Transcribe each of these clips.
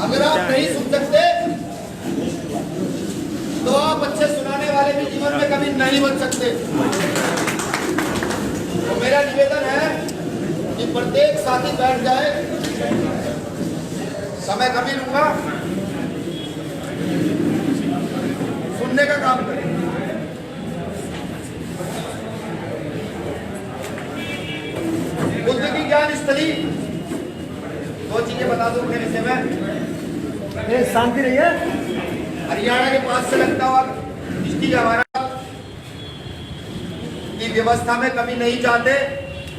अगर आप नहीं सुन सकते तो आप अच्छे सुनाने वाले भी जीवन में कभी नहीं बन सकते। तो मेरा निवेदन है कि प्रत्येक साथी बैठ जाए, समय कम ही लूंगा, सुनने का काम करें। बुद्ध की ज्ञान स्थली दो चीजें बता दूं मेरे विषय में। शांति रही है। हरियाणा के पास से लगता हुआ डिस्ट्रिक्ट हमारा की व्यवस्था में कमी नहीं चाहते।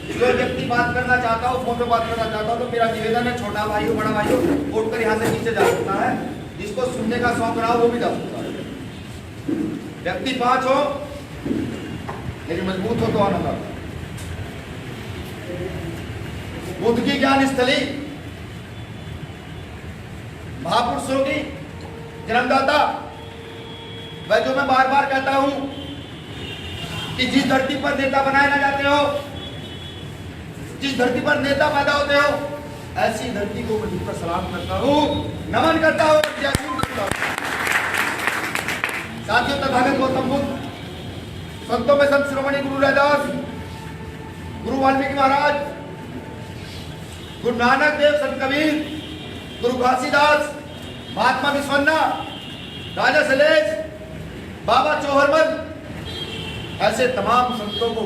जो व्यक्ति बात करना चाहता हो, फोन पे बात करना चाहता हो, तो मेरा निवेदन है, छोटा भाई हो बड़ा भाई हो, उठकर यहाँ से नीचे जा सकता है। जिसको सुनने का शौक रहा वो भी जा सकता है। व्यक्ति 5 हो लेकिन मजबूत हो तो आनंद आता है। बुद्ध की ज्ञान स्थली महापुरुषों की जन्मदाता, वह जो मैं बार बार कहता हूं कि जिस धरती पर नेता बनाए ना जाते हो, जिस धरती पर नेता पैदा होते हो, ऐसी धरती को मैं झुककर सलाम करता हूं, नमन करता हूं। साथियों, तथागत गौतम बुद्ध, संतों में संत शिरोमणि गुरु रैदास, गुरु वाल्मीकि महाराज, गुरु नानक देव, संत कबीर, गुरु घासीदास, महात्मा विश्वन्ना, राजा सलेश, बाबा चौहरमल, ऐसे तमाम संतों को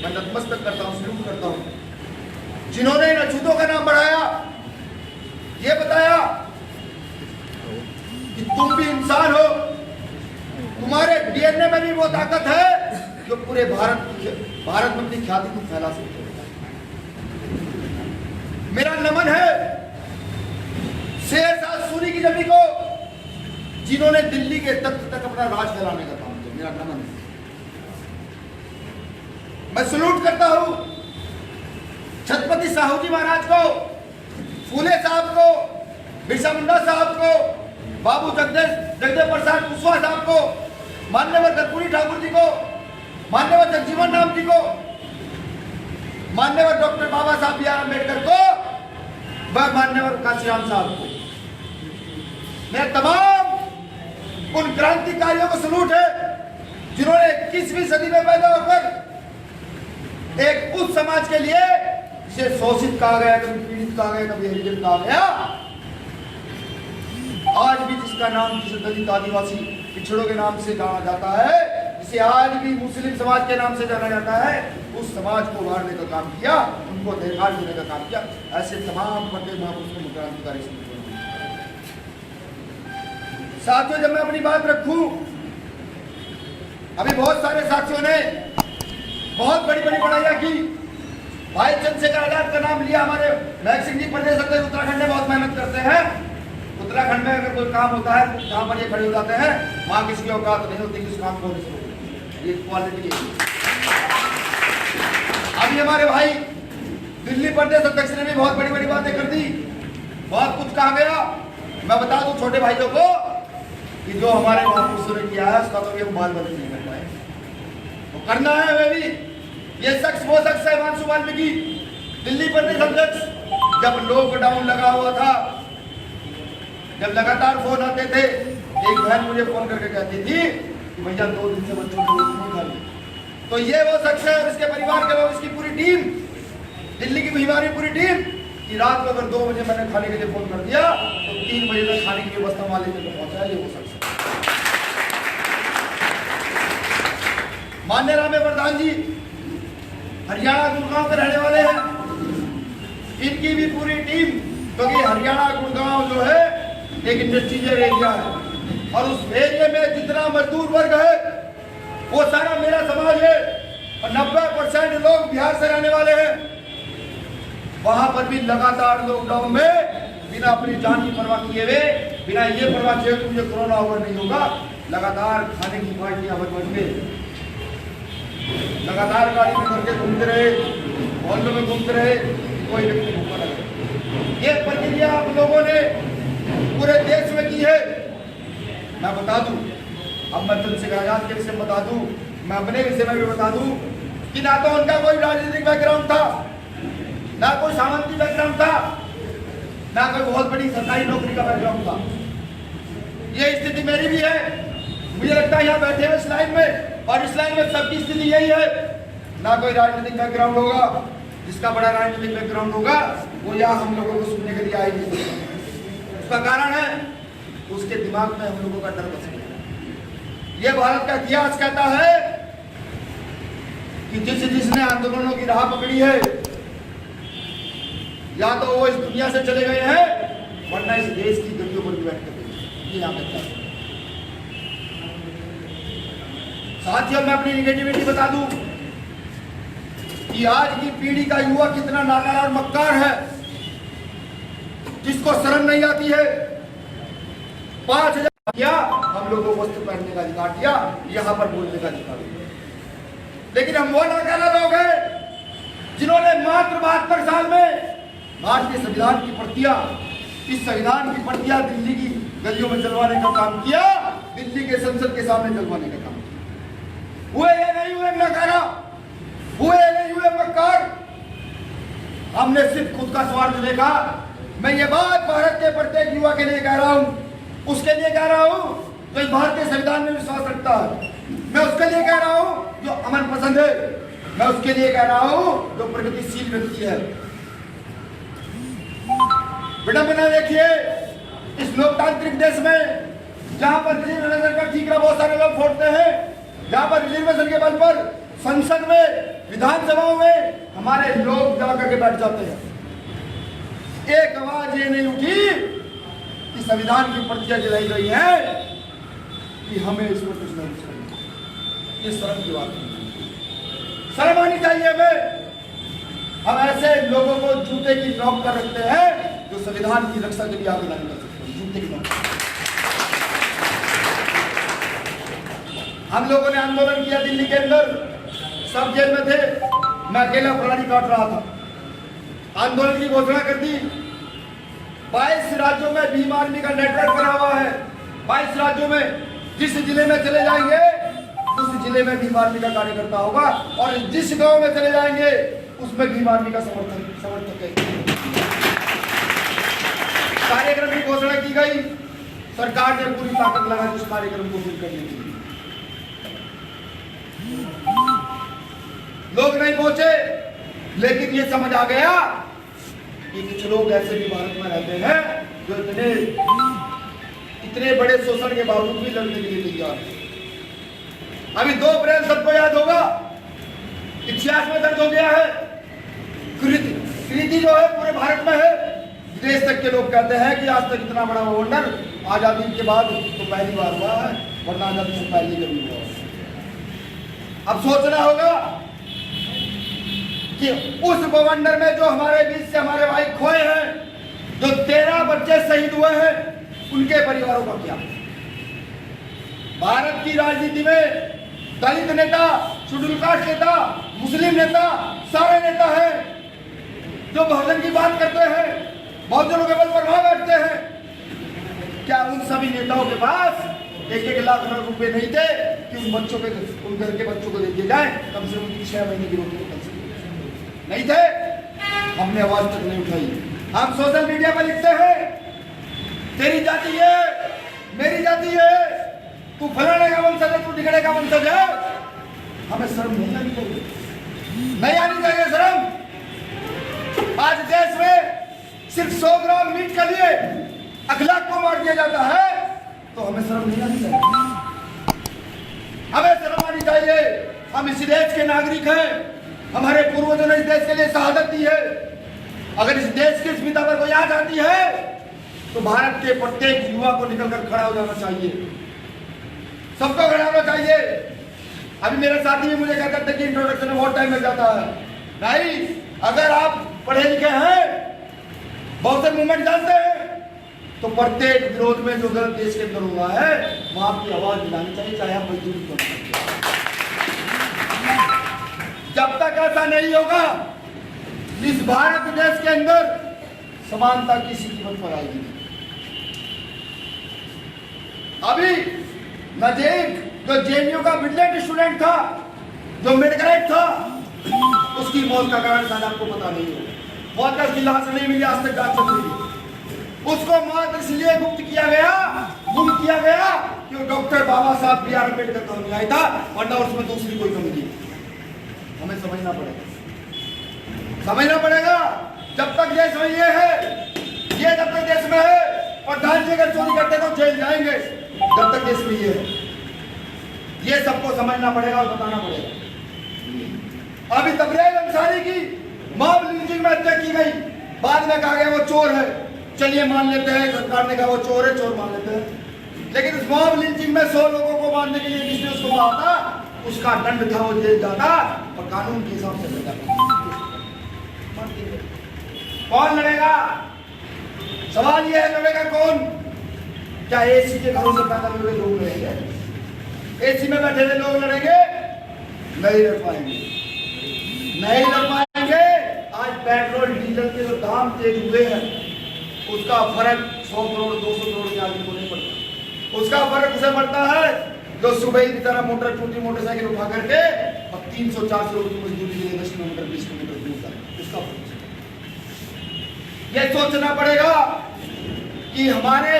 मैं नतमस्तक करता हूं, सल्यूट करता हूं, जिन्होंने इन अछूतों का नाम बढ़ाया, ये बताया कि तुम भी इंसान हो, तुम्हारे डीएनए में भी वो ताकत है जो पूरे भारत में अपनी ख्याति को फैला सकते हो। मेरा नमन है शेरशाह सूरी की जमी को, जिन्होंने दिल्ली के तख्त तक अपना राज फैलाने का काम किया। मेरा नमन है। मैं सल्यूट करता हूं छत्रपति साहू जी महाराज को, फूले साहब को, बिरसा मुंडा साहब को, बाबू जगदेव प्रसाद कुशवाहा साहब को, मान्यवर कर्पूरी ठाकुर जी को, मान्यवर जगजीवन राम जी को, मान्यवर डॉक्टर बाबा साहब बी आर अम्बेडकर को, वह मान्यवर काशीराम साहब को। मैं तमाम उन क्रांतिकारियों को सलूट है जिन्होंने 21वीं सदी में पैदा होकर एक उस समाज के लिए जिसे शोषित कहा गया, कभी पीड़ित कहा गया, कभी हरिजन कहा गया, आज भी जिसका नाम जिसे दलित आदिवासी पिछड़ों के नाम से जाना जाता है, जिसे आज भी मुस्लिम समाज के नाम से जाना जाता है, उस समाज को उभारने का काम किया, उनको अधिकार देने का काम किया। ऐसे तमाम प्रत्येक महापुरुषों को क्रांतिकारी समझ। साथियों, जब मैं अपनी बात रखूं, अभी बहुत सारे साथियों ने बहुत बड़ी बड़ी बड़ाइयां की। भाई चंद्रशेखर आजाद का नाम लिया। हमारे महक सिंह जी प्रदेश अध्यक्ष उत्तराखंड में बहुत मेहनत करते हैं। उत्तराखंड में अगर कोई काम होता है, जहां पर ये खड़े हो जाते हैं, वहां किसी की औकात नहीं होती कि उस काम को ये क्वालिटी है। अभी हमारे भाई दिल्ली प्रदेश अध्यक्ष ने भी बहुत बड़ी बड़ी बातें कर दी, बहुत कुछ कहा गया। मैं बता दूं छोटे भाइयों को कि जो हमारे महापुरुषों ने किया है उसका तो ये बाल बदल नहीं कर पाए, वो करना है। वे भी ये शख्स वो शख्स है हिमांशु वाल्मीकि, दिल्ली प्रदेश अध्यक्ष। जब लॉकडाउन लगा हुआ था, जब लगातार फोन आते थे, एक बहन मुझे फोन करके कहती थी कि भैया 2 दिन से बच्चों को रोटी नहीं खा रही। तो ये वो शख्स है और इसके परिवार के लोग, इसकी पूरी टीम, दिल्ली की हमारी पूरी टीम, कि रात को अगर 2 बजे मैंने खाने के लिए फोन कर दिया तो 3 बजे तक खाने की व्यवस्था वाले तक पहुंचा। ये वो शख्स है। मान्य रामे प्रधान जी हरियाणा गुड़गांव के रहने वाले हैं। इनकी भी पूरी टीम, क्योंकि हरियाणा गुड़गांव जो है एक इंडस्ट्रियल एरिया है और उस एरिया में जितना मजदूर वर्ग है वो सारा मेरा समाज है और 90% लोग बिहार से रहने वाले हैं। वहां पर भी लगातार लॉकडाउन में बिना अपनी जान की परवाह किए हुए, बिना ये परवाह किए कि मुझे कोरोना ओवर नहीं होगा, लगातार खाने की पार्टियां बन गए, लगातार गाड़ी में करके घूमते रहे, मोहल्लों में घूमते रहे, कोई व्यक्ति भूखा न रहे। ये प्रक्रिया आप लोगों ने पूरे देश में की है। मैं बता दूं, अब मैं चंद्रशेखर आजाद के विषय में बता दूं, मैं अपने विषय में भी बता दूं कि ना तो उनका कोई राजनीतिक बैकग्राउंड था, ना कोई सामंती बैकग्राउंड था। ना कोई बहुत बड़ी सरकारी नौकरी का बैकग्राउंड था। ये स्थिति मेरी भी है। मुझे लगता है यहाँ बैठे हुए इस लाइन में और इस लाइन में सबकी स्थिति यही है। ना कोई राजनीतिक बैकग्राउंड होगा, जिसका बड़ा राजनीतिक बैकग्राउंड होगा वो यहाँ हम लोगों को सुनने के लिए आए नहीं सकता। उसका कारण है उसके दिमाग में हम लोगों का डर बस गया। ये भारत का इतिहास कहता है कि जिसने आंदोलनों की राह पकड़ी है या तो वो इस दुनिया से चले गए हैं वरना इस देश की गलियों पर भी बैठ कर ये यहाँ कहता है। साथियों, मैं अपनी निगेटिविटी बता दूं कि आज की पीढ़ी का युवा कितना नाकारा और मक्कार है, जिसको शर्म नहीं आती है। 5,000 दिया, हम लोगों को वस्त्र पहनने का अधिकार दिया, यहां पर बोलने का अधिकार दिया। लेकिन हम वो नाकारा लोग हैं जिन्होंने मात्र 72 साल में भारतीय संविधान की प्रतियां, इस संविधान की प्रतियां दिल्ली की गलियों में जलवाने का काम किया, दिल्ली के संसद के सामने जलवाने का काम किया। हुए या नहीं हुए नाकारा, हुए या नहीं हुए मक्कार, हमने सिर्फ खुद का स्वार्थ देखा। मैं ये बात भारत के प्रत्येक युवा के लिए कह रहा हूं, उसके लिए कह रहा हूं जो इस भारतीय संविधान में विश्वास रखता है, मैं उसके लिए कह रहा हूं जो अमन पसंद है, मैं उसके लिए कह रहा हूं जो प्रगतिशील व्यक्ति है। विडंबना देखिए, इस लोकतांत्रिक देश में जहां पर रिजर्वेशन का ठीकरा बहुत सारे लोग फोड़ते हैं, जहां पर रिजर्वेशन के बल पर संसद में, विधानसभाओं में हमारे लोग जाकर के बैठ जाते हैं। एक आवाज ये नहीं उठी कि संविधान की प्रतियां जलाई गई है कि हमें इस पर कुछ नहीं करना। ये शर्म की बात है, शर्म आनी चाहिए हमें। हम ऐसे लोगों को जूते की नोक पर रखते हैं जो संविधान की रक्षा के लिए आवेदन कर सकते हैं, जूते की नोक। हम लोगों ने आंदोलन किया दिल्ली के अंदर, सब जेल में थे, मैं अकेला प्राणी काट रहा था। आंदोलन की घोषणा कर दी। 22 राज्यों में भीम आर्मी का नेटवर्क बना हुआ है। 22 राज्यों में जिस जिले में चले जाएंगे उस जिले में भीम आर्मी का कार्यकर्ता होगा और जिस गांव में चले जाएंगे उसमें भीम आर्मी का समर्थक है। कार्यक्रम की घोषणा की गई, सरकार ने पूरी ताकत लगाई उस कार्यक्रम को पूर्ण करने के लिए। लोग नहीं पहुंचे, लेकिन ये समझ आ गया कि कुछ लोग ऐसे भी भारत में रहते हैं जो इतने बड़े शोषण के बावजूद भी लड़ने के लिए तैयार है। अभी 2 अप्रैल सबको याद होगा, इतिहास में दर्ज हो गया है। कृति जो है पूरे भारत में है। विदेश तक के लोग कहते हैं कि आज तक इतना बड़ा वंडर आजादी के बाद तो पहली बार हुआ है, वरना आजादी से पहले कभी हुआ है। अब सोचना होगा कि उस बवंडर में जो हमारे बीच से हमारे भाई खोए हैं, जो 13 बच्चे शहीद हुए हैं, उनके परिवारों का क्या? भारत की राजनीति में दलित नेता, शेड्यूल कास्ट नेता, मुस्लिम नेता, सारे नेता हैं जो बहुजन की बात करते हैं, बहुजनों के बल पर वहां बैठते हैं। क्या उन सभी नेताओं के पास 1-1 लाख रुपए नहीं थे कि उन बच्चों के, उन घर के बच्चों को दे दिए जाए, कम से कम 6 महीने की रोटी को? नहीं थे। हमने आवाज तक नहीं उठाई। हम सोशल मीडिया पर लिखते हैं तेरी जाति है, मेरी जाति है, तू फलाने का वंशज है, तू ढिकड़े का वंशज है। हमें शर्म नहीं आनी चाहिए, नहीं आनी चाहिए शर्म। आज देश में सिर्फ 100 ग्राम मीट के लिए अखलाक को मार दिया जाता है, तो हमें शर्म नहीं आनी चाहिए। हमें शर्म आनी चाहिए। हम इस देश के नागरिक हैं, हमारे पूर्वजों ने इस देश के लिए शहादत दी है। अगर इस देश की स्मिता पर कोई याद आती है तो भारत के प्रत्येक युवा को निकलकर खड़ा हो जाना चाहिए, सबको खड़ा होना चाहिए। अभी मेरे साथी भी मुझे कहते थे कि इंट्रोडक्शन में बहुत टाइम लग जाता है। नहीं, अगर आप पढ़े लिखे हैं, बहुजन मूवमेंट जानते हैं, तो प्रत्येक विरोध में जो गलत देश के अंदर हुआ है वहां आपकी आवाज दिलानी चाहिए, चाहे आप मजदूरी करें। जब तक ऐसा नहीं होगा इस भारत देश के अंदर समानता किसी कीमत पर आएगी। अभी नजीक जो जेएनयू का ब्रिलियंट स्टूडेंट था, जो मेडिकल था, उसकी मौत का कारण शायद आपको पता नहीं है। मौत का लाश नहीं मिली, आज तक जांच चल रही है। उसको मात्र इसलिए गुम किया गया कि वो डॉक्टर बाबा साहब बी आर अम्बेडकर का अनुयायी था, वरना उसमें दूसरी कोई कमी नहीं। हमें समझना पड़ेगा। जब तक देश में ये है, ये जब तक देश में है, प्रधान जी अगर चोरी करते तो जेल जाएंगे। जब तक देश में ये है, ये सबको समझना पड़ेगा और बताना पड़ेगा। अभी तबरेज अंसारी की मॉब लिंचिंग में हत्या की गई, बाद में कहा गया वो चोर है। चलिए मान लेते हैं, सरकार ने कहा वो चोर है, चोर मान लेते हैं। लेकिन उस मॉब लिंचिंग में 100 लोगों को मारने के लिए जिसने उसको मारा था, उसका दंड था वो जेल जाता और कानून के हिसाब से लड़ेगा। कौन लड़ेगा? सवाल ये है, लड़ेगा कौन? क्या एसी के घरों से पैदा हुए लोग लड़ेंगे? एसी में बैठे हुए लोग लड़ेंगे? नहीं लड़ पाएंगे। आज पेट्रोल डीजल के जो दाम तेज हुए हैं, उसका फर्क 100 करोड़ 200 करोड़ के आदमी को नहीं पड़ता। उसका फर्क उसे पड़ता है जो सुबह की तरह छोटी मोटरसाइकिल उठा करके और 300-400 रुपये की मजदूरी के लिए 10 किलोमीटर 20 किलोमीटर दूर जाए। उसका फर्क यह सोचना पड़ेगा कि हमारे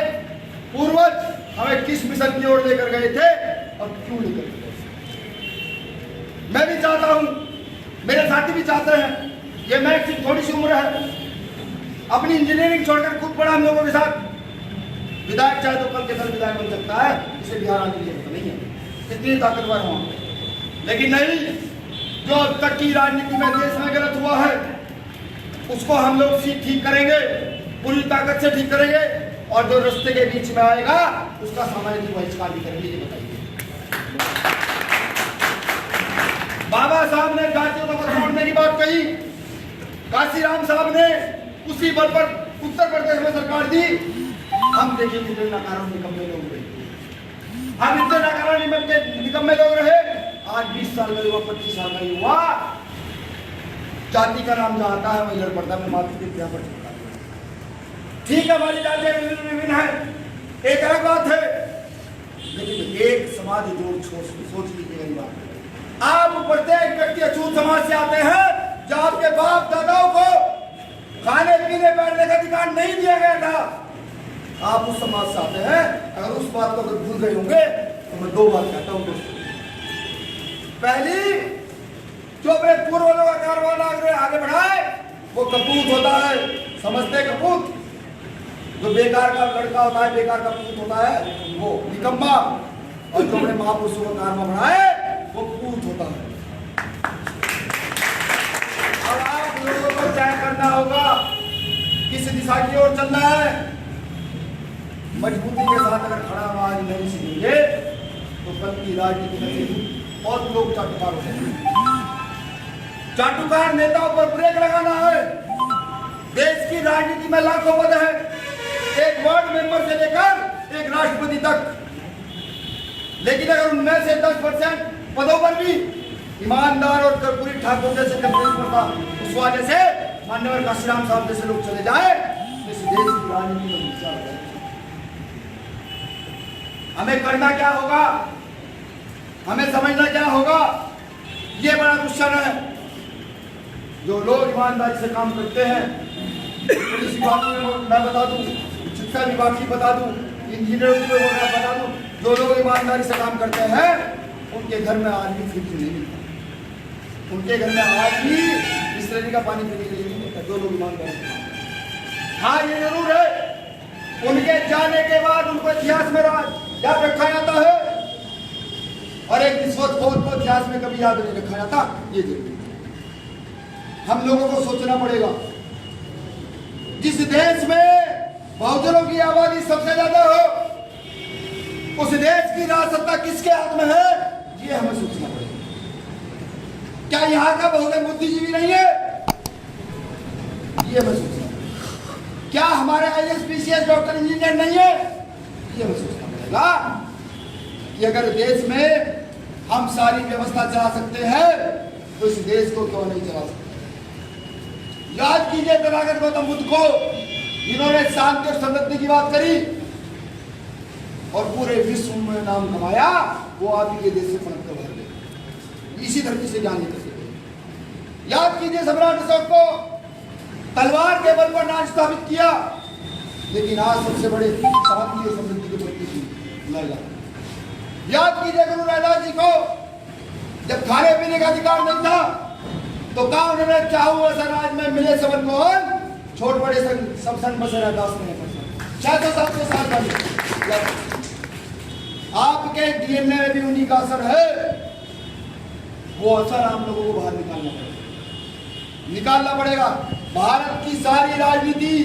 पूर्वज हमें किस मिशन की ओर लेकर गए थे और क्यों लेकर गए। मैं भी चाहता हूं, मेरे साथी भी चाहते हैं, ये मैं सिर्फ थोड़ी सी उम्र है, अपनी इंजीनियरिंग छोड़कर खुद पढ़ा हम लोगों के साथ। विधायक चाहे तो कल के कल विधायक बन सकता है, इसे बिहार आने की जरूरत नहीं है, इतनी ताकतवर हूं। लेकिन नहीं, जो अब तक की राजनीति में देश में गलत हुआ है, उसको हम लोग ठीक करेंगे, पूरी ताकत से ठीक करेंगे, और जो रास्ते के बीच में आएगा उसका सामाजिक बहिष्कार भी करेंगे। ये बताइए, बाबा साहब ने जातियों को छोड़ने की बात कही, काशीराम साहब ने उसी बल पर उत्तर प्रदेश में सरकार दी। हम देखिए कितने नाकारा निकम्मे लोग रहे, हम इतने नाकारा निकम्मे लोग रहे। आज 20 साल का युवा, 25 साल का युवा जाति का नाम जानता है, वही लड़ पड़ता है, मातृ पर चलता है। ठीक है, हमारी जातियां विभिन्न है, एक अलग बात है, लेकिन एक समाज जोड़ सोच लीजिए। बात आप प्रत्येक व्यक्ति अछूत समाज से आते हैं, जो आपके बाप दादाओं को खाने पीने बैठने का अधिकार नहीं दिया गया था। आप उस समाज से आते हैं। अगर उस बात को अगर भूल गए होंगे तो मैं 2 बात कहता हूं दोस्तों। पहली, जो अपने पूर्वजों का कारवां आगे बढ़ाए वो कपूत होता है, समझते कपूत। जो बेकार का लड़का होता है, बेकार का पूत होता है, वो निकम्मा। और जो अपने महापुरुषों का कारवां बढ़ाए वो पूत होता है। अब आप लोगों को तय करना होगा किस दिशा की ओर चलना है। मजबूती के साथ अगर खड़ा आवाज नहीं सुनेंगे तो कल की राजनीति में और लोग चाटुकार हो जाएंगे। चाटुकार नेताओं पर ब्रेक लगाना है। देश की राजनीति में लाखों पद है, एक वार्ड मेंबर से लेकर एक राष्ट्रपति तक। लेकिन अगर उनमें से 10% पदों पर भी ईमानदार और कर्पूरी ठाकुर जैसे था, उस वजह से मान्यवर काशीराम साहब जैसे लोग चले जाए तो इस देश की राजनीति में हिस्सा हो जाए। हमें करना क्या होगा, हमें समझना क्या होगा। ये बड़ा क्वेश्चन है। जो लोग ईमानदारी से काम करते हैं, पुलिस विभाग में मैं बता दूं, शिक्षा विभाग की बता दूं, इंजीनियरों की बता दूं, जो लोग ईमानदारी से काम करते हैं उनके घर में आज भी फ्रिज नहीं मिलता, उनके घर में आज भी बिस्लरी का पानी पीने के लिए नहीं मिलता। जो लोग ईमानदारी से काम करते हैं, हाँ ये जरूर है, उनके जाने के बाद उनको इतिहास में याद रखा जाता है, और एक रिश्वतखोर को इतिहास में कभी याद नहीं रखा जाता। ये जरूरी हम लोगों को सोचना पड़ेगा। जिस देश में बहुजनों की आबादी सबसे ज्यादा हो, उस देश की राजसत्ता किसके हाथ में है, ये हमें सोचना पड़ेगा। क्या यहाँ का बहुजन बुद्धिजीवी नहीं है, ये हमें सोचना पड़ेगा। क्या हमारे IAS PCS डॉक्टर इंजीनियर नहीं है, ये हमें सोचना पड़ेगा कि अगर देश में हम सारी व्यवस्था चला सकते हैं तो इस देश को क्यों नहीं चला सकते। याद कीजिए तथागत गौतम बुद्ध को, इन्होंने शांति और समृद्धि की बात करी और पूरे विश्व में नाम कमाया। वो आप ही के देश से पनप कर भर गए, इसी धरती से ज्ञान निकल गए। याद कीजिए सम्राट अशोक को तलवार के बल पर राज स्थापित किया, लेकिन आज सबसे बड़े शांति और समृद्धि के प्रतीक लैला। याद कीजिए गुरु रैदास जी को, जब खाने पीने का अधिकार नहीं था तो कहा उन्होंने, चाहूं ऐसा राज में मिले सबन मोहन, छोट बड़े सब सन बसे रैदास में 600-700 साल पहले। आपके डीएनए में भी उन्हीं का असर है, वो असर आप लोगों को बाहर निकालना पड़ेगा। भारत की सारी राजनीति,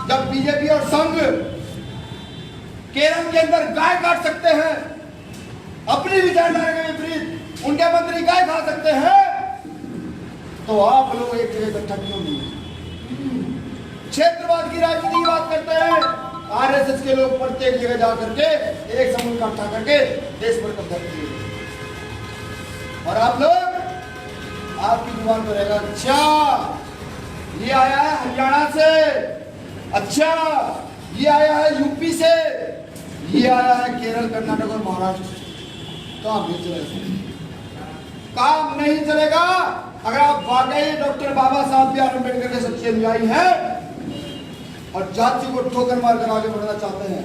जब बीजेपी और संघ केरल के अंदर गाय काट सकते हैं, अपनी विचारधारा के विपरीत उनके मंत्री गाय खा सकते हैं, तो आप लोग एक जगह इकट्ठा क्यों नहीं? क्षेत्रवाद की राजनीति की बात करते हैं, आरएसएस के लोग प्रत्येक जगह जा करके एक समूह इकट्ठा करके देश पर कब्जा किए, और आप लोग, आपकी जुबान पर रहेगा, अच्छा ये आया है हरियाणा से, अच्छा ये आया है यूपी से, ये आया है केरल, कर्नाटक और महाराष्ट्र से। काम नहीं चलेगा, काम नहीं चलेगा अगर आप वाकई डॉक्टर बाबा साहब बी आर अम्बेडकर के सच्चे अनुयायी हैं और जाति को ठोकर मारकर आगे बढ़ना चाहते हैं।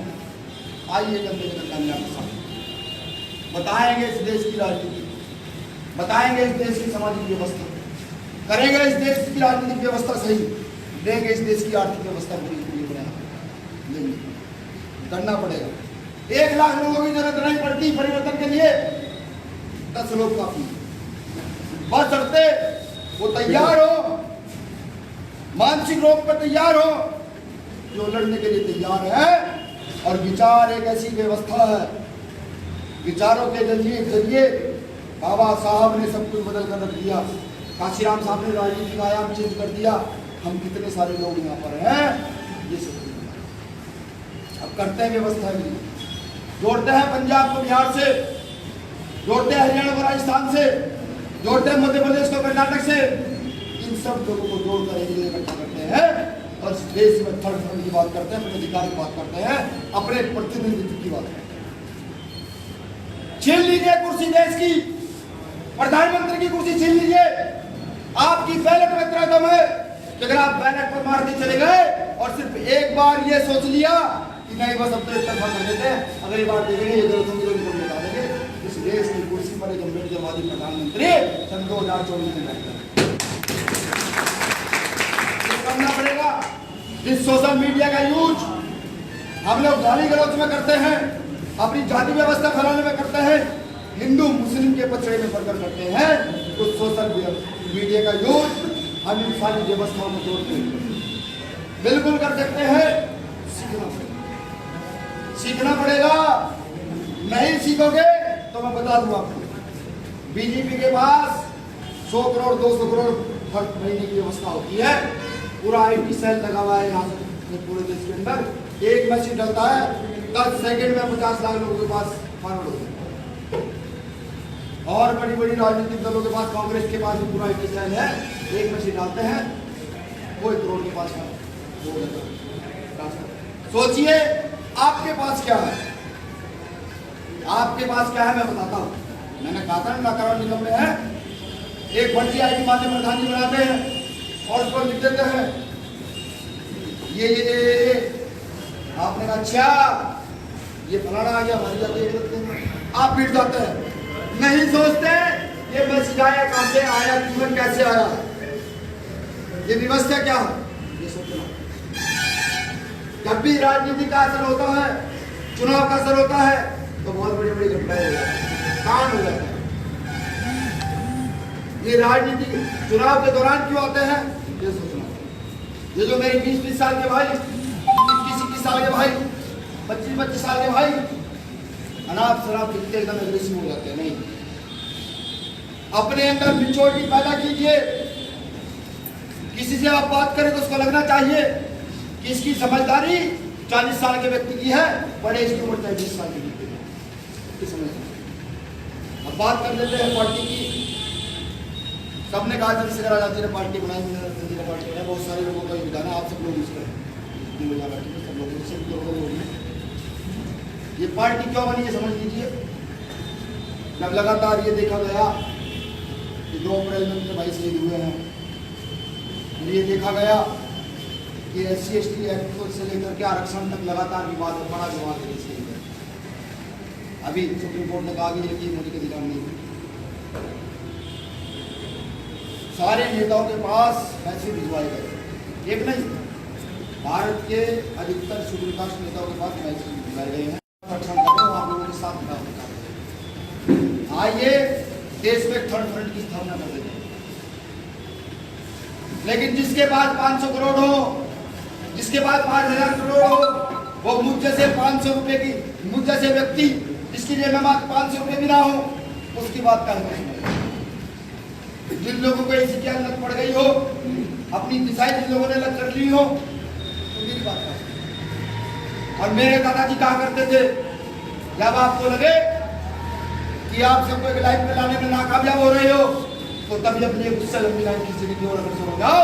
आइए जनता के साथ बताएंगे इस देश की राजनीति, बताएंगे इस देश की सामाजिक व्यवस्था, करेंगे इस देश की राजनीतिक व्यवस्था सही, देंगे इस देश की आर्थिक व्यवस्था पूरी करना पड़ेगा। 1 लाख लोगों की जरूरत नहीं पड़ती परिवर्तन के लिए, 10 लोग काफी, बस करते वो तैयार हो, मानसिक रोग पर तैयार हो, जो लड़ने के लिए तैयार है। और विचार एक ऐसी व्यवस्था है, विचारों के जरिए बाबा साहब ने सब कुछ बदल कर रख दिया। काशीराम साहब ने राजनीतिक आयाम चेंज कर दिया। हम कितने सारे लोग यहाँ पर हैं, ये सब अब करते हैं व्यवस्था भी, जोड़ते हैं पंजाब को बिहार से, जोड़ते हैं हरियाणा को राजस्थान से, जोड़ते हैं मध्य प्रदेश को कर्नाटक से, इन सब लोगों को जोड़कर एक जगह इकट्ठा करते हैं और देश में थर्ड फ्रंट की बात करते हैं, अपने अधिकार की बात करते हैं, अपने प्रतिनिधित्व की बात करते हैं। छीन लीजिए कुर्सी देश की, प्रधानमंत्री की कुर्सी छीन लीजिए। आपकी बैलेट में इतना दम है कि अगर आप बैलेट पर मारते चले गए और सिर्फ एक बार ये सोच लिया कि नहीं बस अब तो इस्तीफा कर देते हैं, अगली बार देखेंगे ये गलत होंगे तो बता देंगे, इस देश की कुर्सी पर एक अम्बेडकरवादी प्रधानमंत्री सन 2024 में बैठा करना पड़ेगा। इस सोशल मीडिया का यूज हम लोग गाली गलौज में करते हैं, अपनी जाति व्यवस्था फैलाने में करते हैं, हिंदू मुस्लिम के पचड़े में पकड़ करते हैं, तो सोशल मीडिया का यूज हम इन सारी व्यवस्थाओं को तोड़ते हैं बिल्कुल कर सकते हैं। सीखना पड़ेगा, नहीं सीखोगे तो मैं बता दूं आपको, बीजेपी के पास 100 करोड़ 200 करोड़ हर महीने की व्यवस्था होती है, पूरा आईटी सेल लगा हुआ है यहाँ पूरे देश के अंदर, एक मैसेज डलता है 10 सेकंड में 50 लाख लोगों के पास फॉरवर्ड होता है। और बड़ी बड़ी राजनीतिक दलों के पास, कांग्रेस के पास भी पूरा आईटी सेल है, एक मैसेज डालते हैं वो 1 करोड़ के पास है। सोचिए आपके पास क्या है, आपके पास क्या है मैं बताता हूँ। मैंने कहा था ना करोड़ निगम में है, एक फर्जी आईटी माध्यम प्रधान जी बनाते हैं और उसको लिख देते हैं ये आपने कहा अच्छा ये फलाना आ गया, हमारी जाती आप पीट जाते हैं, नहीं सोचते ये मैसेज आया कहां से आया, तुमने कैसे आया, ये व्यवस्था क्या है, ये सोचना। जब भी राजनीति का असर होता है, चुनाव का असर होता है, तो बहुत बड़ी बड़ी घटनाएं हो जाती है, कांड हो जाता है। ये राजनीति चुनाव के दौरान क्यों आते हैं, ये सोचना। ये जो मेरे 20-20 साल के भाई, 21-21 साल के भाई, 25-25 साल के भाई अनाप शराब दिखते एकदम एग्रेसिव हो जाते हैं, नहीं, अपने अंदर मिच्योरिटी पैदा कीजिए। किसी से आप बात करें तो उसको लगना चाहिए कि इसकी समझदारी 40 साल के व्यक्ति की है, बड़े इसकी उम्र 30 साल की समझदारी। अब बात कर लेते हैं पार्टी की। सबने कहा चंद्रशेखर आजाद जी ने पार्टी बनाई, पार्टी है, बहुत सारे लोगों का योगदान है, आप सब लोग यूज करें, सब लोगों ये पार्टी क्यों बनी है समझ लीजिए। जब लगातार ये देखा गया कि 2 अप्रैल में उनके भाई शहीद हुए हैं, ये देखा गया कि SC/ST एक्ट को से लेकर के आरक्षण तक लगातार विवाद है, बड़ा विवाद है इसके लिए। अभी सुप्रीम कोर्ट ने कहा कि ये मोदी के अधिकार नहीं है। सारे नेताओं के पास मैसेज भिजवाए गए, एक नहीं, भारत के अधिकतर शेड्यूल कास्ट नेताओं के पास मैसेज भिजवाए गए हैं। आरक्षण कर रहे हो आप लोगों के साथ मिला, आइए देश में थर्ड फ्रंट की स्थापना कर देते हैं। लेकिन जिसके पास 500 करोड़ हो, जिसके पास 5000 करोड़ हो, वो मुझ जैसे 500 रुपए की, मुझ जैसे व्यक्ति जिसकी जेब में 500 रुपए भी ना हो, उसकी बात का है। जिन लोगों को ऐसी क्या लत पड़ गई हो, अपनी दिशाएं जिन लोगों ने लत कर ली हो, तो मेरी बात का। और मेरे दादाजी कहा करते थे, जब आपको लगे कि आप सबको एक लाइन में लाने में नाकामयाब हो रहे हो, तो तभी अपनी गुस्सा लंबी लाइन खींचने की ओर अग्रसर हो जाओ,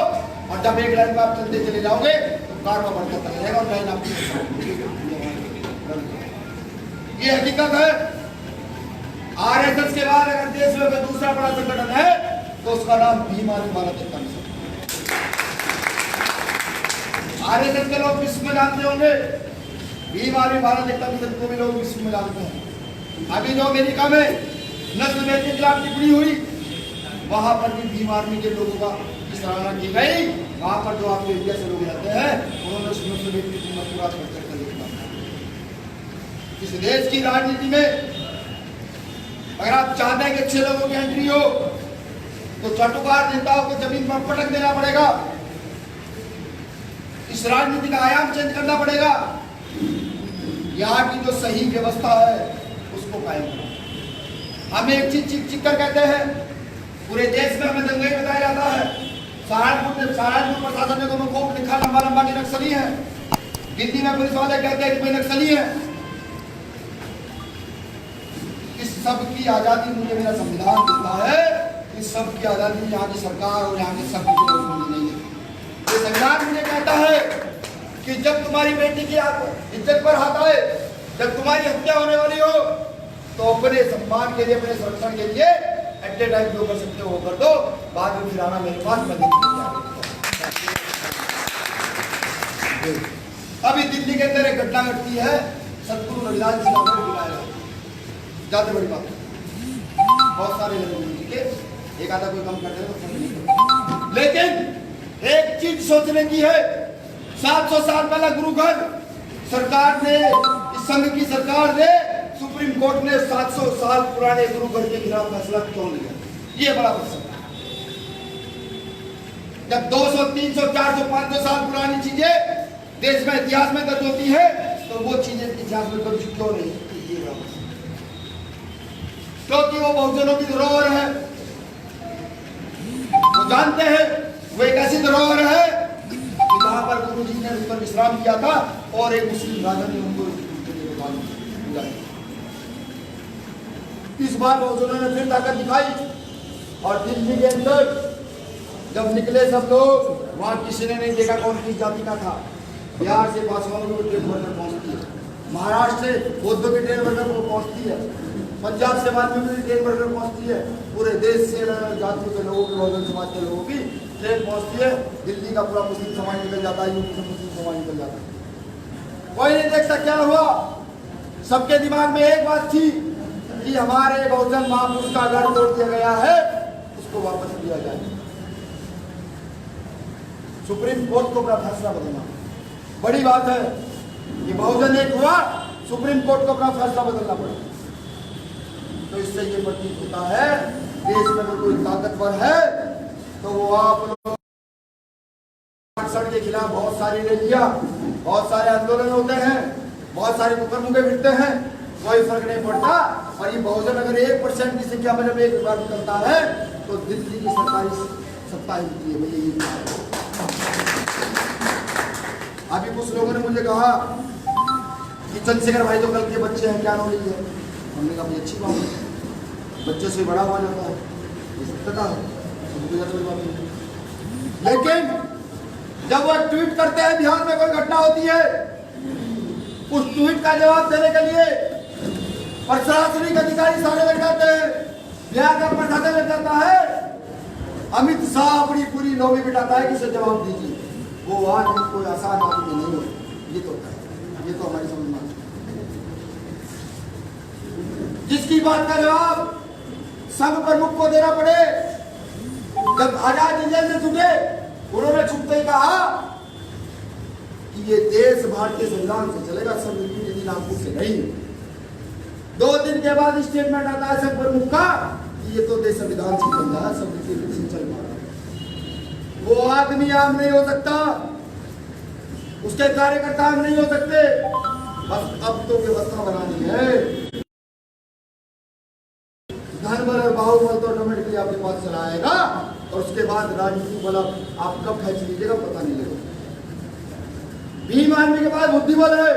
और जब एक लाइन में आप चलते चले जाओगे तो कारवा बढ़ता चला जाएगा और लाइन आपकी। ये हकीकत है। RSS के बाद अगर देश में कोई दूसरा बड़ा संगठन है तो उसका नाम भीम आर्मी भारत एकता मिशन। RSS के लोग विश्व में जानते होंगे, भीम आर्मी भारत एकता मिशन को भी लोग विश्व में जानते हैं। अभी जो अमेरिका में नस्लभेद के खिलाफ टिप्पणी हुई, वहां पर भी भीम आर्मी के लोगों का सराहना की गई। वहां पर जो आपके इंडिया से लोग रहते हैं, उन्होंने नस्लभेद की पूरा चर्चा कर लिया। इस देश की राजनीति में अगर आप चाहते हैं कि अच्छे लोगों की एंट्री हो, तो चटुकार नेताओं को जमीन पर पटक देना पड़ेगा। इस राजनीति का आयाम चेंज करना पड़ेगा। यहाँ की जो सही व्यवस्था है उसको कायम करना। हम एक चीज चिक चिक कर कहते हैं, पूरे देश में हमें दंगई बताया जाता है। सहारनपुर प्रशासन ने दोनों को लिखा लंबा लंबा कि नक्सली है। दिल्ली में पुलिस वाले कहते हैं कि कोई नक्सली है। इस सब की आजादी मुझे मेरा संविधान देता है। इस सब की आजादी यहाँ की सरकार और यहाँ के सब लोगों को नहीं है। ये संविधान मुझे कहता है कि जब तुम्हारी बेटी की इज्जत पर हाथ आए, जब तुम्हारी हत्या होने वाली हो, तो अपने सम्मान के लिए, अपने संरक्षण के लिए एट ए टाइम जो कर सकते हो वो कर दो। बाद में फिर आना मेरे पास, मैं अभी दिल्ली के अंदर एक घटना घटती है, सतगुरु रविदास जी का घर बुलाया, ज्यादा बड़ी बात है। बहुत सारे लोग के एक आधा कोई कम करते हैं, लेकिन एक चीज सोचने की है। 700 साल पहला गुरु घर सरकार ने, इस संघ की सरकार ने, सुप्रीम कोर्ट ने 700 साल पुराने गुरु घर के खिलाफ फैसला क्यों लिया? ये बड़ा प्रश्न है। जब 200, 300, 400, 500 साल पुरानी चीजें देश में इतिहास में दर्ज होती है, तो वो चीजें इतिहास में दर्ज क्यों नहीं? ये बड़ा प्रश्न, क्योंकि वो बहुजनों की धरोहर है। वो जानते हैं वो एक ऐसी धरोहर है जहां पर गुरु जी ने उस पर विश्राम किया था और एक मुस्लिम राजा ने उनको इस बार बहुजनों ने फिर ताकत दिखाई। और दिल्ली के अंदर जब निकले सब लोग, वहां किसी ने नहीं देखा कौन किस जाति का था। बिहार से पासवानों की ट्रेन वर्कर पहुंचती है, महाराष्ट्र से बौद्धों की ट्रेन वर्कर पहुंचती है, पंजाब से मालवी की ट्रेन वर्कर पहुंचती है। पूरे देश से अलग अलग जातियों के लोगों की, बहुजन समाज के लोगों की ट्रेन पहुंचती है। दिल्ली का पूरा मुस्लिम समाज निकल जाता है, यूपी से मुस्लिम समाज निकल जाता है। कोई नहीं देखता क्या हुआ। सबके दिमाग में एक बात थी कि हमारे बहुजन महापुरुष का घर तोड़ दिया गया है, उसको वापस दिया जाए। सुप्रीम कोर्ट को अपना फैसला बदलना बड़ी बात है। ये बहुजन एक हुआ, सुप्रीम कोर्ट को अपना फैसला बदलना पड़ा। तो इससे ये प्रतीत होता है देश में अगर कोई ताकतवर है तो वो आप लोग के खिलाफ बहुत सारी रैलियां, बहुत सारे आंदोलन होते हैं, बहुत सारे मुकदमे फिरते हैं, कोई फर्क नहीं पड़ता। और ये बहुजन अगर 1% की संख्या में जब एक बार निकलता है तो दिल्ली की सरकारी सत्ता हिलती है। भैया ये अभी कुछ लोगों ने मुझे कहा कि चंद्रशेखर भाई तो कल के बच्चे हैं, क्या नॉलेज है? हमने कहा अच्छी बात है, बच्चे से बड़ा हुआ जाता है, ये सत्यता है। लेकिन जब वह ट्वीट करते हैं, बिहार में कोई घटना होती है, उस ट्वीट का जवाब देने के लिए प्रशासनिक अधिकारी सारे लग जाते हैं, बिहार का प्रशासन लग जाता है। अमित शाह अपनी पूरी नौकरी बिठाता है कि इसे जवाब दीजिए। वो आदमी कोई आसान आदमी नहीं हो, ये तो होता है, ये तो हमारी समझ में। जिसकी बात का जवाब संघ प्रमुख को देना पड़े, जब आजाद इंडियन से छूटे उन्होंने छुपते ही कहा कि ये देश भारतीय संविधान से चलेगा, संघ नागपुर से नहीं। 2 दिन के बाद स्टेटमेंट आता है संघ प्रमुख का कि ये तो देश संविधान से चल रहा है, संघ से चल रहा है। वो आदमी आम नहीं हो सकता, उसके कार्यकर्ता आम नहीं हो सकते। बस अब तो व्यवस्था बनानी है। धन बल और बाहुबल तो ऑटोमेटिकली आपके पास चला आएगा और उसके बाद राजनीतिक बल आप कब खेच लीजिएगा पता नहीं लगेगा। भीम आर्मी के पास बुद्धि बल है।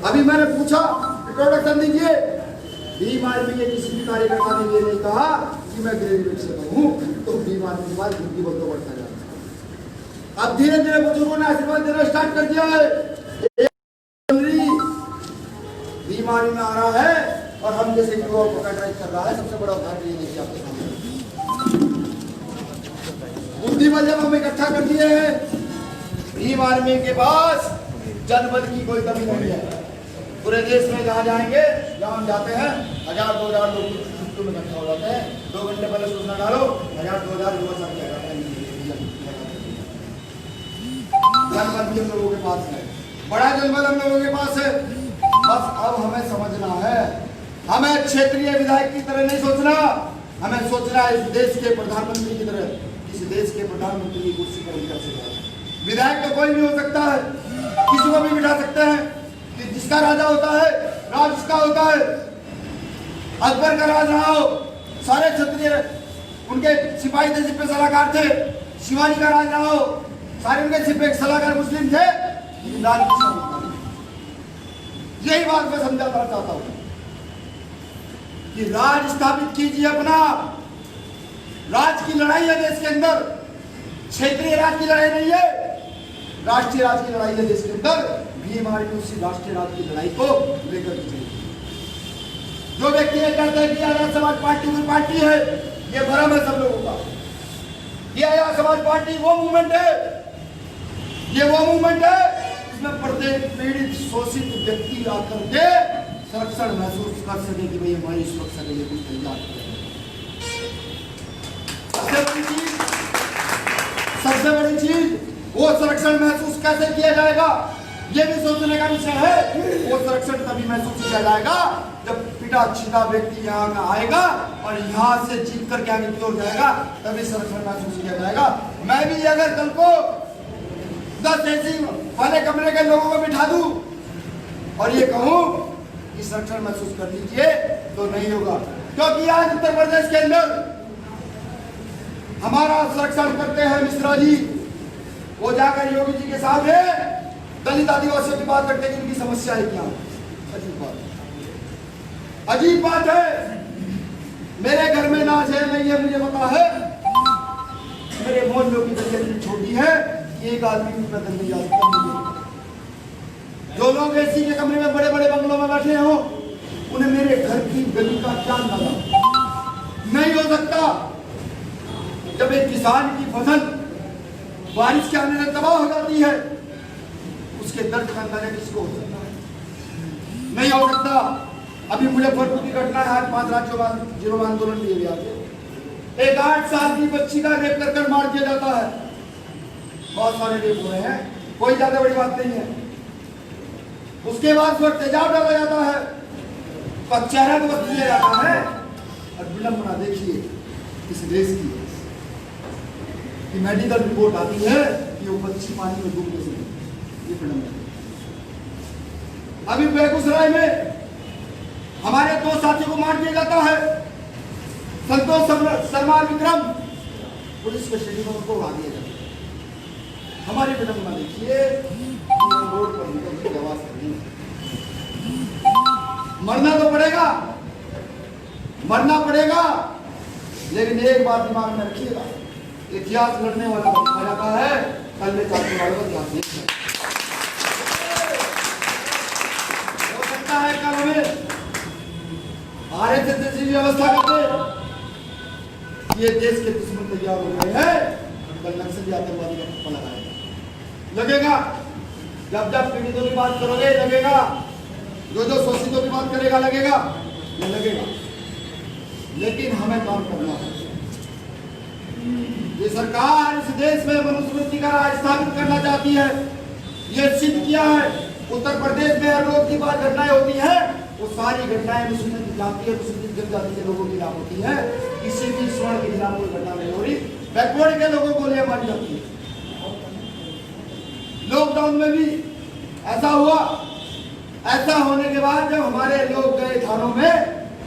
अभी मैंने पूछा इंट्रोडक्शन दीजिए, भीम आर्मी के किसी भी कार्यकर्ता ने ये नहीं कहा कि मैं ग्रेजुएट से हूँ, तो भीम आर्मी के पास बुद्धि बल तो बढ़ता जाता है। अब धीरे धीरे बुजुर्गों ने आशीर्वाद देना स्टार्ट कर दिया है। भीम आर्मी में आ रहा है और हम जैसे युवाओं को कैटराइज कर रहा है। सबसे बड़ा उदाहरण ये देखिए आपके सामने, बुद्धि बल जब हम इकट्ठा कर दिए हैं, भीम आर्मी के पास जनबल की कोई कमी नहीं है। पूरे देश में जहाँ जाएंगे, जहाँ हम जाते हैं, 1000-2000 लोग छुट्टियों में इकट्ठा हो जाते हैं। 2 घंटे पहले सूचना डालो, 1000-2000 युवा संख्या जनबल भी हम लोगों के पास है, बड़ा जनबल हम लोगों के पास है। बस अब हमें समझना है, हमें क्षेत्रीय विधायक की तरह नहीं सोचना, हमें सोचना है इस देश के प्रधानमंत्री की तरह। इस देश के प्रधानमंत्री की कुर्सी पर कर सकता है। विधायक तो कोई भी हो सकता है, किसी को भी बिठा सकते हैं। कि जिसका राजा होता है, राज उसका होता है। अकबर का राज रहा हो, सारे क्षत्रिय उनके सिपाही थे, सिपे सलाहकार थे। शिवाजी का राज रहा हो, सारे उनके सिपे सलाहकार मुस्लिम थे। राज किसका होता है? यही बात मैं समझाना चाहता हूं कि राज स्थापित कीजिए अपना। राज की लड़ाई है देश के अंदर, क्षेत्रीय राज की लड़ाई नहीं है, राष्ट्रीय राज की लड़ाई है देश के अंदर। भीम आर्मी उसी राष्ट्रीय राज की लड़ाई को लेकर के चलेगी। जो व्यक्ति ये कहते हैं कि आजाद समाज पार्टी कोई पार्टी है, ये भ्रम है सब लोगों का। ये आजाद समाज पार्टी वो मूवमेंट है, ये वो मूवमेंट है जिसमें प्रत्येक पीड़ित शोषित व्यक्ति आकर के संरक्षण महसूस कर सके कि भाई हमारी सुरक्षा के लिए कुछ तैयार किया। सबसे बड़ी चीज वो संरक्षण महसूस कैसे किया जाएगा, ये भी सोचने का विषय है। वो संरक्षण तभी महसूस किया जाएगा जब पिटा छिटा व्यक्ति यहाँ आएगा और यहाँ से जीत करके आगे की ओर जाएगा, तभी संरक्षण महसूस किया जाएगा। मैं भी अगर कल को 10 ऐसी वाले कमरे के लोगों को बिठा दूं और ये कहूं कि संरक्षण महसूस कर लीजिए, तो नहीं होगा। क्योंकि आज उत्तर प्रदेश के अंदर हमारा संरक्षण करते हैं मिश्रा जी, वो जाकर योगी जी के सामने दलित आदिवासियों की बात करते हैं कि उनकी समस्या है क्या। अजीब बात, अजीब बात है। मेरे घर में नाज है नहीं है मुझे पता है, मेरे मोहल्लों की गली इतनी छोटी है कि एक आदमी भी पैदल नहीं जा सकता। जो लोग एसी के कमरे में बड़े बड़े बंगलों में बैठे हो, उन्हें मेरे घर की गली का क्या अंदाजा नहीं हो सकता। जब एक किसान की फसल बारिश के आने से तबाह हो जाती है, उसके दर्द का अंदाजा किसको हो सकता है? नहीं हो सकता। अभी मुजफ्फरपुर की घटना है, आज 5 राज्यों जिन्होंने आंदोलन किए गया थे। एक 8 साल की बच्ची का रेप कर मार दिया जाता है। बहुत सारे रेप हो रहे हैं, कोई ज्यादा बड़ी बात नहीं है। उसके बाद फिर तेजाब डाला जाता है, चेहरा तो बदल दिया जाता है। और विडंबना देखिए इस देश की कि मेडिकल रिपोर्ट आती है कि वो बच्ची पानी में डूबने से, ये विडंबना। अभी बेगूसराय में हमारे 2 साथियों को मार दिया जाता है। संतोष शर्मा विक्रम पुलिस कस्टडी में उनको उड़ा दिया जाता है। हमारी विडंबना देखिए, रोड पर निकल के आवाज करनी, मरना तो पड़ेगा, मरना पड़ेगा। लेकिन एक बात दिमाग में रखिएगा, इतिहास लड़ने वाला बना जाता है, कल में चाहने वाले का इतिहास नहीं है। हो सकता है कल हमें आरएसएस जैसी व्यवस्था करते, ये देश के दुश्मन तैयार हो गए हैं, कल नक्सली आतंकवादी का पता लगाएगा। लगेगा। जब जब पीड़ितों की बात करोगे लगेगा, जो जो शोषितों की बात करेगा लगेगा, ये लगेगा। लेकिन हमें काम करना है। ये सरकार इस देश में मनुस्मृति का राज स्थापित करना चाहती है। ये सिद्ध किया है। उत्तर प्रदेश में हर रोज की बात घटनाएं होती हैं, वो सारी घटनाएं मुस्लिम जाति और मुस्लिम जनजाति के लोगों के खिलाफ होती है। किसी भी स्वर्ण के खिलाफ कोई घटना नहीं हो रही। बैकवर्ड के लोगों को गोलियां मारी जाती है। लॉकडाउन में भी ऐसा हुआ। ऐसा होने के बाद जब हमारे लोग गए थानों में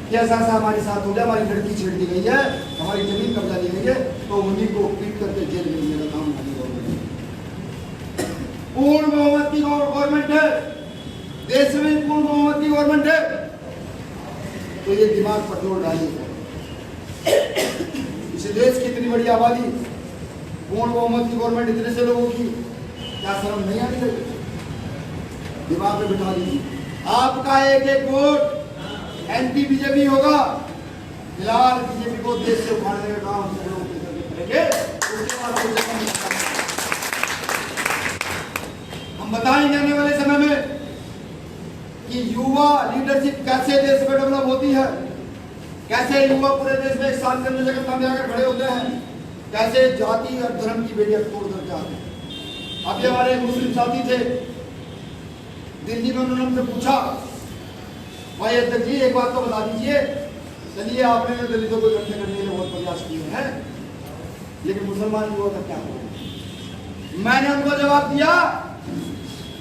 कि ऐसा ऐसा हमारे साथ हो गया, हमारी लड़की छेड़ दी गई है, हमारी जमीन कब्जा ली गई है, तो उन्हीं को पीट करके जेल में मेरा काम नहीं होगा। पूर्ण बहुमत की गवर्नमेंट है, देश में पूर्ण बहुमत की गवर्नमेंट है, तो ये दिमाग पर जोर डालिए। इस देश की इतनी बड़ी आबादी, पूर्ण बहुमत की गवर्नमेंट, इतने से लोगों की, क्या शर्म नहीं आनी चाहिए? दिमाग में बिठा लीजिए। आपका एक एक वोट एंटी बीजेपी होगा। फिलहाल बीजेपी को देश से उखाड़ने का काम हम लोग करेंगे। उसके बाद हम बताएंगे आने वाले समय में कि युवा लीडरशिप कैसे देश में डेवलप होती है, कैसे युवा पूरे देश में एक साल के अंदर जगह में आकर खड़े होते हैं, कैसे जाति और धर्म की बेड़ियां तोड़ कर जाते हैं। अभी हमारे मुस्लिम साथी थे दिल्ली में, उन्होंने हमसे पूछा, भाई अध्यक्ष जी एक बात तो बता दीजिए, चलिए आपने दलितों को इकट्ठे करने के लिए बहुत प्रयास किए हैं, लेकिन मुसलमान युवा का क्या होगा? मैंने उनको जवाब दिया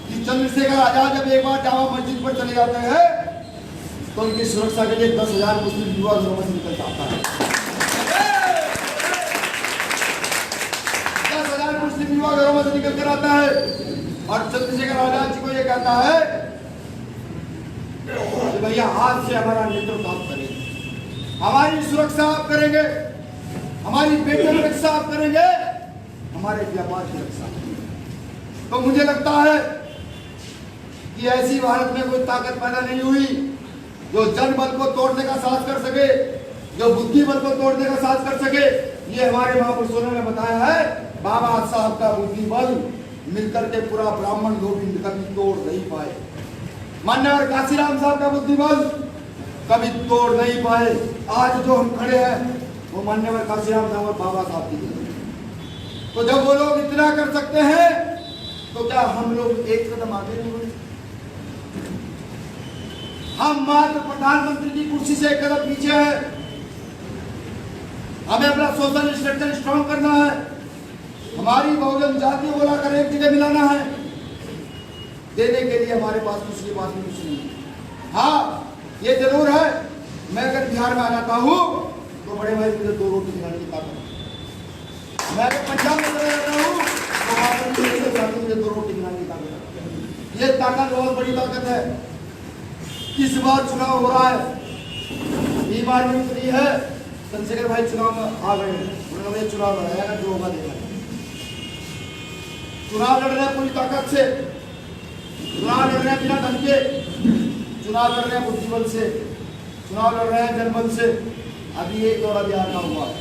कि चंद्रशेखर आजाद जब एक बार जामा मस्जिद पर चले जाते हैं तो उनकी सुरक्षा के लिए 10,000 मुस्लिम युवा घरों में निकल जाता है। 10,000 मुस्लिम युवा घरों में से निकल कर आता है और चंद्रशेखर आजाद जी को यह कहता है कि भैया हाथ से हमारा नेतृत्व आप करेंगे, हमारी सुरक्षा आप करेंगे, हमारी बेटियों की रक्षा आप करेंगे, हमारे व्यापार की रक्षा। तो मुझे लगता है कि ऐसी भारत में कोई ताकत पैदा नहीं हुई जो जन बल को तोड़ने का साहस कर सके, जो बुद्धि बल को तोड़ने का साहस कर सके। ये हमारे महापुरुषों ने बताया है। बाबा साहब का बुद्धि बल मिलकर के पूरा ब्राह्मण गोविंद कभी तोड़ नहीं पाए। मान्यवर काशीराम साहब का बुद्धि बल कभी तोड़ नहीं पाए। आज जो हम खड़े हैं वो मान्यवर काशीराम साहब और बाबा साहब की। तो जब वो लोग इतना कर सकते हैं तो क्या हम लोग एक कदम आगे नहीं बढ़े? हम मात्र प्रधानमंत्री की कुर्सी से एक कदम पीछे है। हमें अपना सोशल स्ट्रक्चर स्ट्रॉन्ग करना है, हमारी बहुजन जाति को लाकर एक जगह मिलाना है। देने के लिए हमारे पास कुछ के पास में कुछ नहीं है। हाँ ये जरूर है, मैं अगर बिहार में आ जाता हूँ तो बड़े भाई मुझे 2 रोटी खिलाने की ताकत है। मैं अगर पंजाब में चला जाता हूँ तो वहाँ पर मुझे 2 रोटी खिलाने की ताकत है। ये ताकत बहुत बड़ी ताकत है। इस बार चुनाव हो रहा है, बीमारी उतरी है, चंद्रशेखर भाई चुनाव में आ गए, उन्होंने चुनाव लड़ाया, जो होगा देखा। चुनाव लड़ रहे हैं पूरी ताकत से, चुनाव लड़ रहे हैं बिना धमके, चुनाव लड़ रहे हैं बुद्धि बल से, चुनाव लड़ रहे हैं जनबल से। अभी एक दौरा बिहार का हुआ है,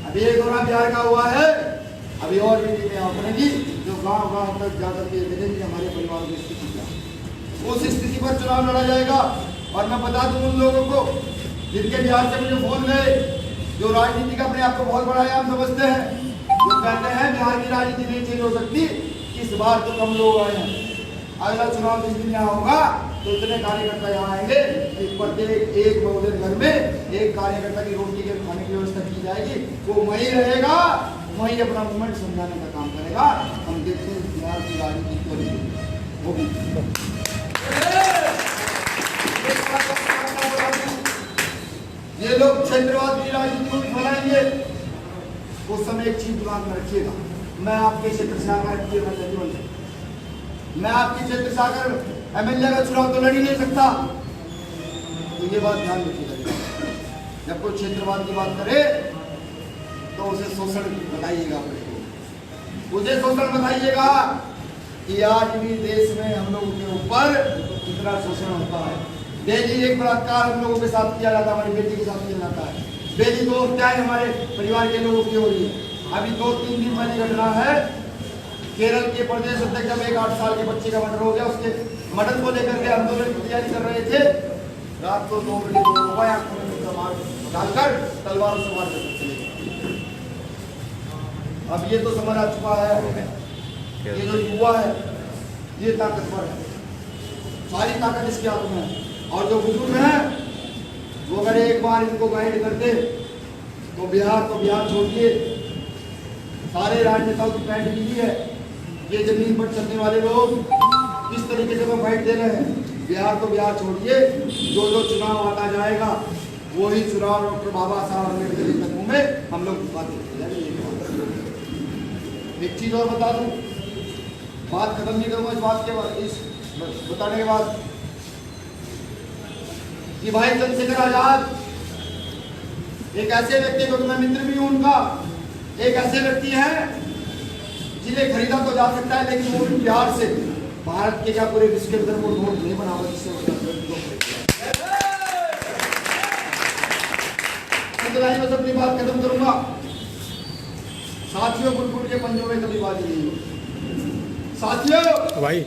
अभी एक दौरा बिहार का हुआ है, अभी और भी टीमें बनेगी जो गांव गांव तक जाकर के देखेंगे हमारे परिवार की स्थिति क्या। उस स्थिति पर चुनाव लड़ा जाएगा। और मैं बता दूं उन लोगों को जिनके बिहार से मुझे फोन गए, जो राजनीति का अपने आप को बहुत बड़ा आयाम समझते हैं, जो कहते हैं बिहार की राजनीति नहीं चेंज हो सकती, इस बार तो कम लोग आए हैं। अगला चुनाव जिस दिन यहाँ होगा तो इतने कार्यकर्ता यहाँ आएंगे कि प्रत्येक एक बहुजन घर में एक कार्यकर्ता की रोटी के खाने की व्यवस्था की जाएगी। वो वहीं रहेगा, वहीं अपना मूवमेंट समझाने का काम करेगा। हम देखते हैं बिहार की राजनीति होगी। ये लोग क्षेत्रवाद की राजनीति को भी फैलाएंगे। उस समय एक चीज दिमाग में रखिएगा, मैं आपके क्षेत्र से आकर मैं आपके क्षेत्र से आकर एमएलए का चुनाव तो लड़ ही नहीं सकता। तो ये बात ध्यान रखिएगा, जब कोई क्षेत्रवाद की बात करे तो उसे शोषण बताइएगा, उसे शोषण बताइएगा कि आज भी देश में हम लोगों के ऊपर कितना शोषण होता है। डेली एक बलात्कार हम लोगों के साथ किया जाता है, हमारी बेटी के साथ किया जाता है। बेटी तो क्या है, हमारे परिवार के लोगों की हो रही है। अभी 2-3 दिन पहले घटना है केरल के प्रदेश अध्यक्ष जब एक 8 साल के बच्चे का मर्डर हो गया, उसके मर्डर को लेकर के आंदोलन की तैयारी कर रहे थे, रात को 2 बजे आंखों में मार डालकर तलवार से मार कर चले गए। अब ये तो समझ आ चुका है, ये जो युवा है ये ताकतवर है, सारी ताकत इसके हाथ में है। और जो बुजुर्ग है वो अगर एक बार इनको गाइड करते तो बिहार छोड़िए, सारे राजनेताओं की पैंट लीजिए है। ये जमीन पर चलने वाले लोग किस तरीके से वो फाइट दे रहे हैं। बिहार छोड़िए, जो चुनाव आता जाएगा वही चुनाव डॉक्टर बाबा साहब अम्बेडकर के कदमों में हम लोग एक चीज और बता दूं, बात खत्म नहीं करूंगा इस बात के बाद, इस बताने के बाद कि भाई चंद्रशेखर आजाद एक ऐसे व्यक्ति, क्योंकि मैं मित्र भी हूं उनका, एक ऐसे व्यक्ति है जिन्हें खरीदा तो जा सकता है, लेकिन वो भी बिहार से, भारत के क्या पूरे विश्व के अंदर वो नोट नहीं बना हुआ जिससे मैं अपनी बात खत्म करूंगा। साथियों, बुलबुल के पंजों में कभी बाज नहीं होती। साथियों,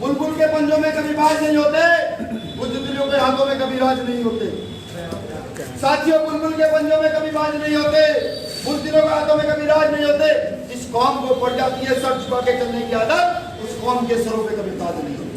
बुलबुल के पंजों में कभी बाज नहीं होते, बुद्धिजीवियों के हाथों में कभी राज नहीं होते। साथियों, बुलबुल के पंजों में कभी बाज नहीं होते, बुद्धिजीवियों के हाथों में कभी राज नहीं होते। इस कौम को पड़ जाती है सर झुका के चलने की आदत, उस कौम के सरों पे कभी ताज नहीं होता।